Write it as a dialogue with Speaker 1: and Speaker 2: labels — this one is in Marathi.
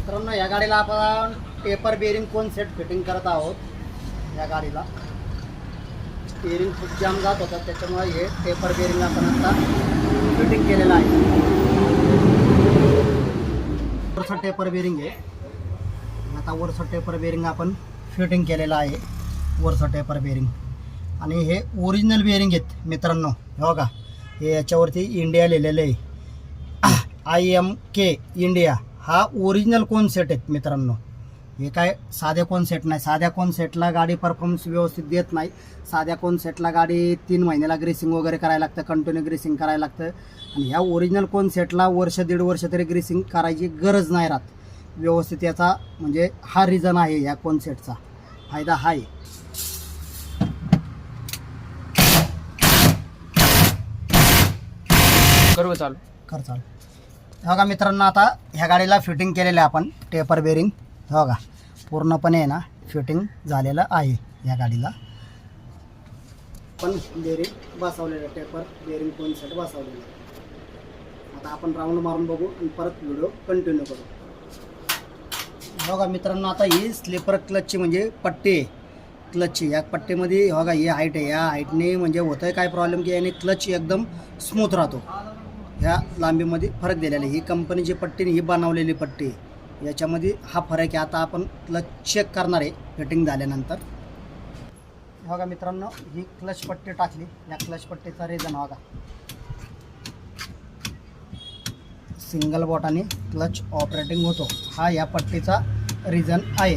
Speaker 1: मित्रांनो, या गाडीला आपण टेपर बेरिंग कोन सेट फिटिंग करत आहोत. या गाडीला बेरिंग खूप जाम जात होता, त्याच्यामुळे हे टेपर बेरिंग आपण आता फिटिंग केलेलं आहे. वरचं टेपर बेरिंग आहे. आता वरचं टेपर बेरिंग आपण फिटिंग केलेलं आहे. वरचं टेपर बेरिंग आणि हे ओरिजिनल बेरिंग आहेत मित्रांनो. हे बघा, हे याच्यावरती इंडिया लिहिलेलं आहे. IMK इंडिया हा ओरिजिनल कोन सेट आहेत मित्रांनो. हे काय साध्या कोन सेट नाही. साध्या कोन सेटला गाडी परफॉर्मन्स व्यवस्थित देत नाही. साध्या कोन सेटला गाडी 3 महिन्याला ग्रेसिंग वगैरे करायला लागतं, कंटिन्यू ग्रेसिंग करायला लागतं. आणि ह्या ओरिजिनल कोन सेटला वर्ष 1.5 वर्ष तरी ग्रेसिंग करायची गरज नाही राहत व्यवस्थित. याचा म्हणजे हा रिझन आहे या कोन सेटचा. फायदा हा आहे.
Speaker 2: चालू
Speaker 1: कर चालू. बघा मित्रांनो, आता ह्या गाडीला फिटिंग केलेलं आहे आपण टेपर बेरिंग. बघा पूर्णपणे आहे ना फिटिंग झालेलं आहे या गाडीला. पण बेरिंग बसवलेलं, टेपर बेरिंग कोन सेट बसवलेलं. आता आपण राऊंड मारून बघू आणि परत व्हिडिओ कंटिन्यू करू. बघा मित्रांनो, आता ही स्लीपर क्लचची म्हणजे पट्टी आहे क्लचची. या पट्टीमध्ये बघा ही हाईट आहे. या हाईटने म्हणजे होतं आहे काय प्रॉब्लेम की याने क्लच एकदम स्मूथ राहतो. ह्या लांबीमध्ये फरक दिलेला आहे. ही कंपनीची पट्टी ही बनवलेली पट्टी आहे. याच्यामध्ये हा फरक आहे. आता आपण क्लच चेक करणार आहे फिटिंग झाल्यानंतर. बघा मित्रांनो, ही क्लच पट्टी टाकली. या क्लच पट्टीचा रिझन बघा, सिंगल बोटाने क्लच ऑपरेटिंग होतो. हा या पट्टीचा रिझन आहे.